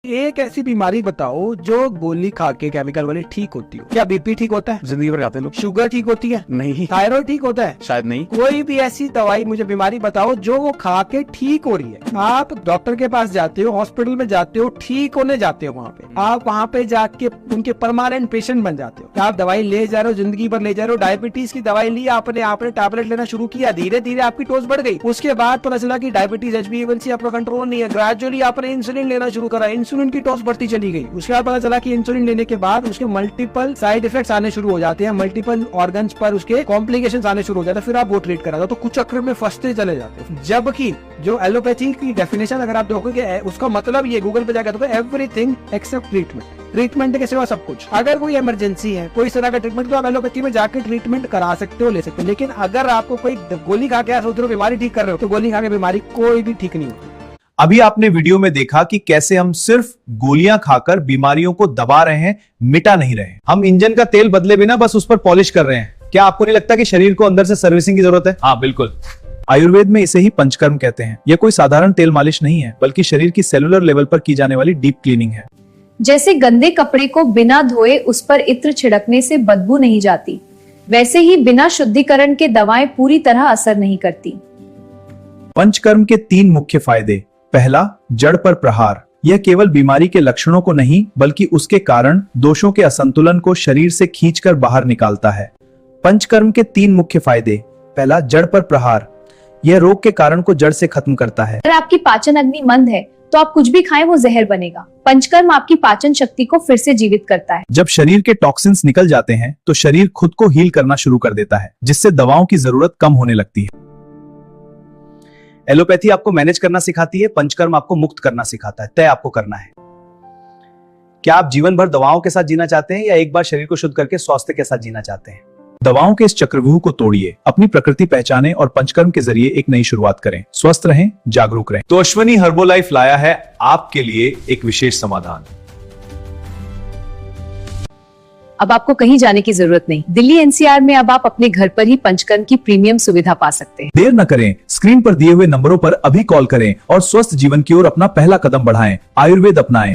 एक ऐसी बीमारी बताओ जो गोली खा के केमिकल वाली ठीक होती हो। क्या बीपी ठीक होता है? जिंदगी भर खाते हैं लोग। शुगर ठीक होती है? नहीं, थायराइड ठीक होता है? शायद नहीं। कोई भी ऐसी दवाई मुझे बीमारी बताओ जो वो खा के ठीक हो रही है। आप डॉक्टर के पास जाते हो, हॉस्पिटल में जाते हो, ठीक होने जाते हो, वहाँ पे आप वहाँ पे जाके उनके परमानेंट पेशेंट बन जाते हो। आप दवाई ले जा रहे हो, जिंदगी भर ले जा रहे हो। डायबिटीज की दवाई ली आपने टैबलेट लेना शुरू किया, धीरे धीरे आपकी डोज बढ़ गई। उसके बाद पता चला कि डायबिटीज HbA1c आपका कंट्रोल नहीं है। ग्रेजुअली आपने इंसुलिन लेना शुरू करा, इंसुलिन की डोज बढ़ती चली गई। उसके बाद पता चला कि इंसुलिन लेने के बाद उसके मल्टीपल साइड इफेक्ट्स आने शुरू हो जाते हैं, मल्टीपल ऑर्गन्स पर उसके कॉम्प्लिकेशंस आने शुरू हो जाते हैं। फिर आप वो ट्रीट करा दो तो कुछ चक्कर में फंसते चले जाते हो। जबकि जो एलोपैथी की डेफिनेशन अगर आप देखोगे उसका मतलब ये, गूगल पे जाकर देखो, एवरीथिंग एक्सेप्ट ट्रीटमेंट। ट्रीटमेंट के सिवा सब कुछ। अगर कोई इमरजेंसी है, कोई इस तरह का ट्रीटमेंट, तो आप एलोपैथी में जाकर ट्रीटमेंट करा सकते हो, ले सकते हो। लेकिन अगर आपको कोई गोली खा के सोच रहे हो बीमारी ठीक कर रहे हो, तो गोली खा के बीमारी कोई भी ठीक नहीं होती। अभी आपने वीडियो में देखा कि कैसे हम सिर्फ गोलियां खाकर बीमारियों को दबा रहे हैं, मिटा नहीं रहे। हम इंजन का तेल बदले बिना बस उस पर पॉलिश कर रहे हैं। क्या आपको नहीं लगता कि शरीर को अंदर से सर्विसिंग की जरूरत है? हाँ, बिल्कुल। आयुर्वेद में इसे ही पंचकर्म कहते हैं। यह कोई साधारण तेल मालिश नहीं है, बल्कि शरीर की सेलुलर लेवल पर की जाने वाली डीप क्लीनिंग है। जैसे गंदे कपड़े को बिना धोए उस पर इत्र छिड़कने से बदबू नहीं जाती, वैसे ही बिना शुद्धिकरण के दवाएं पूरी तरह असर नहीं करती। पंचकर्म के 3 मुख्य फायदे। पहला, जड़ पर प्रहार। यह केवल बीमारी के लक्षणों को नहीं, बल्कि उसके कारण दोषों के असंतुलन को शरीर से खींचकर बाहर निकालता है। पंचकर्म के 3 मुख्य फायदे। पहला, जड़ पर प्रहार। यह रोग के कारण को जड़ से खत्म करता है। अगर आपकी पाचन अग्नि मंद है तो आप कुछ भी खाएं वो जहर बनेगा। पंचकर्म आपकी पाचन शक्ति को फिर से जीवित करता है। जब शरीर के टॉक्सिन्स निकल जाते हैं तो शरीर खुद को हील करना शुरू कर देता है, जिससे दवाओं की जरूरत कम होने लगती है। एलोपैथी आपको मैनेज करना सिखाती है, पंचकर्म आपको मुक्त करना सिखाता है। तय आपको करना है। क्या आप जीवन भर दवाओं के साथ जीना चाहते हैं या एक बार शरीर को शुद्ध करके स्वास्थ्य के साथ जीना चाहते हैं? दवाओं के इस चक्रव्यूह को तोड़िए, अपनी प्रकृति पहचानें और पंचकर्म के जरिए एक नई शुरुआत करें। स्वस्थ रहें, जागरूक रहें। तो अश्वनी हर्बोलाइफ लाया है आपके लिए एक विशेष समाधान। अब आपको कहीं जाने की जरूरत नहीं। दिल्ली NCR में अब आप अपने घर पर ही पंचकर्म की प्रीमियम सुविधा पा सकते हैं। देर न करें, स्क्रीन पर दिए हुए नंबरों पर अभी कॉल करें और स्वस्थ जीवन की ओर अपना पहला कदम बढ़ाएं। आयुर्वेद अपनाएं।